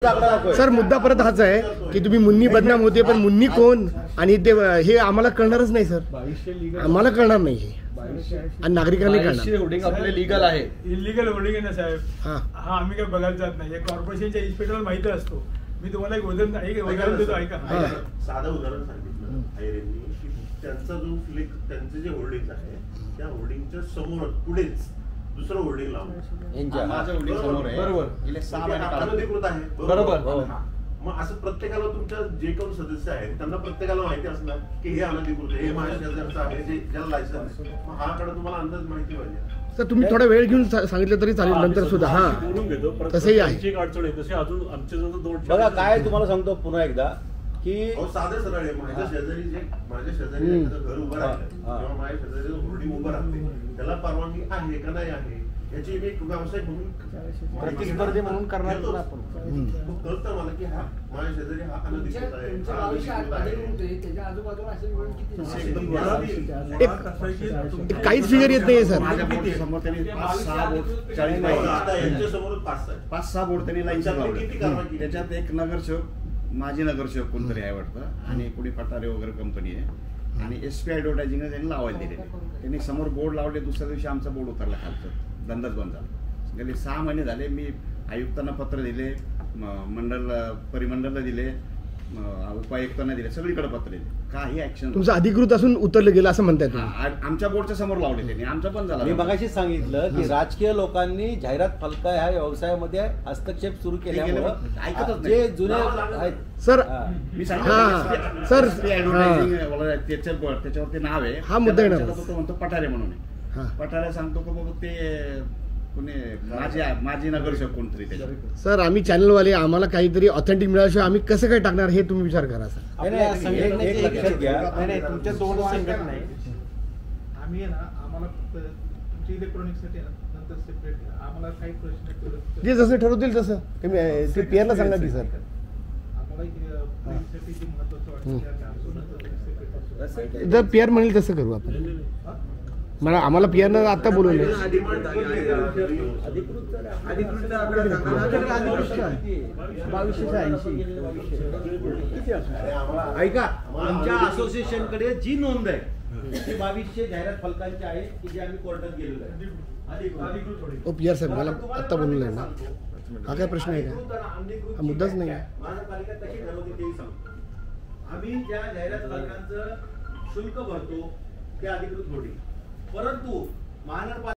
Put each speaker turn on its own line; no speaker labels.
Sir मुद्दा परत हाच आहे की तुम्ही मुन्नी बदनाम होते, पण मुन्नी कोण आणि ते हे आम्हाला कळणारच नाही सर, आम्हाला कळणार नाही हे आणि नागरिकांनी कळणार.
होर्डिंग आपले लीगल आहे,
इलिगल होर्डिंग आहे ना साहेब. हा आम्ही काय बघायला जात नाही, कॉर्पोरेशनच्या इन्स्पेक्टरला माहिती असतो. मी तुम्हाला एक उदाहरण देतो, ऐका.
साधं उदाहरण सांगितलं आयरेंनी, त्यांचा जो फ्लिक त्यांचे जे होर्डिंग आहे त्या होर्डिंगच्या समोर पुढेच दुसरं होर्डिंग लावलं.
माझं होर्डिंग समोर आहे, बरोबर.
अनधिकृत आहे, बरोबर. मग असं प्रत्येकाला तुमच्या जे कोण सदस्य आहेत त्यांना प्रत्येकाला माहिती असणार की हे अनधिकृत आहे, हे माझ्या शेजारचं आहे, जे ज्याला लायसन्स आहे. मग हाकडे तुम्हाला अंदाज माहिती पाहिजे.
सर तुम्ही थोडा वेळ घेऊन सांगितलं तरी चालेल नंतर सुद्धा. हा तसंही आहे.
बघा काय तुम्हाला सांगतो पुन्हा एकदा की
साधे सरळ आहे. माझ्या शेजारी एखादं घर उभं राहिलं किंवा माझ्या शेजारी होर्डिंग उभं राहते, त्याला परवानगी आहे का नाही आहे याची मी व्यवसाय म्हणून
प्रतिस्पर्धी म्हणून करणार आपण.
कळतं मला की हा माझ्या शेजारी हा अनधिकृत आहे.
काहीच फिगर येत नाही सर.
समोर त्यांनी 5-6 बोट 40
यांच्यासमोर 5-6
बोट त्यांनी लाईन लावली. त्याच्यात एक नगरसेवक, माजी नगरसेवक कोणतरी आहे वाटतं, आणि पुढे पटारे वगैरे कंपनी आहे, आणि SP ॲडव्हर्टायझिंग त्यांनी लावायला दिलेले. त्यांनी समोर बोर्ड लावले, दुसऱ्या दिवशी आमचा बोर्ड उतरला खालचं, धंदाच बंद झाला. गेले 6 महिने झाले. मी आयुक्तांना पत्र दिले, परिमंडळला दिले, उपायुक्तांना दिले, सगळीकडे पत्र दिले, काही ऍक्शन.
तुमचं अधिकृत असून उतरलं गेलं असं म्हणताय तुम्ही.
आमच्या बोर्डच्या समोर लावले त्यांनी, आमचा पण झाला.
मी मगाशीच सांगितलं की राजकीय लोकांनी जाहिरात फलका ह्या व्यवसायामध्ये हस्तक्षेप सुरू केल्यामुळे ऐकतच जे जुने आहेत
सर.
मी
सांगितलं सर
त्याच्यावरती नाव आहे,
हा मुद्दा आहे.
तो म्हणतो पठारे म्हणून. पठारे सांगतो का बाबा ते कोणी माझी नगरसेवक कोणतरी.
सर आम्ही चॅनलवाले, आम्हाला काहीतरी ऑथेंटिक मिळाल्याशिवाय आम्ही कसं काय टाकणार हे तुम्ही विचार करा सर.
तुमच्या दोन संघटना आहे, आम्ही आहे ना, आम्हाला तुमच्या इलेक्ट्रॉनिक्ससाठी नंतर सेपरेट आम्हाला काही प्रश्न
जे जसं ठरवतील तसं ते पेअरला सांगा की सर. जर पेअर म्हणेल तसं करू आपण. मला आम्हाला पियानं आता बोलवलं.
ऐका, आमच्या असोसिएशनकडे जी नोंद आहे ती 2200 जाहिरात फलकांची आहे की जे आम्ही कोर्टात गेलेलो आहे.
ओ पियर साहेब, मला आत्ता बोलवलं आहे ना. हा काय प्रश्न आहे का? हा मुद्दाच नाही आहे.
महानगरपालिका कशी ठरवते तेही सांगतो. आम्ही ज्या जाहिरात फलकांचं शुल्क भरतो ते अधिकृत होते, परंतु महानगरपालिका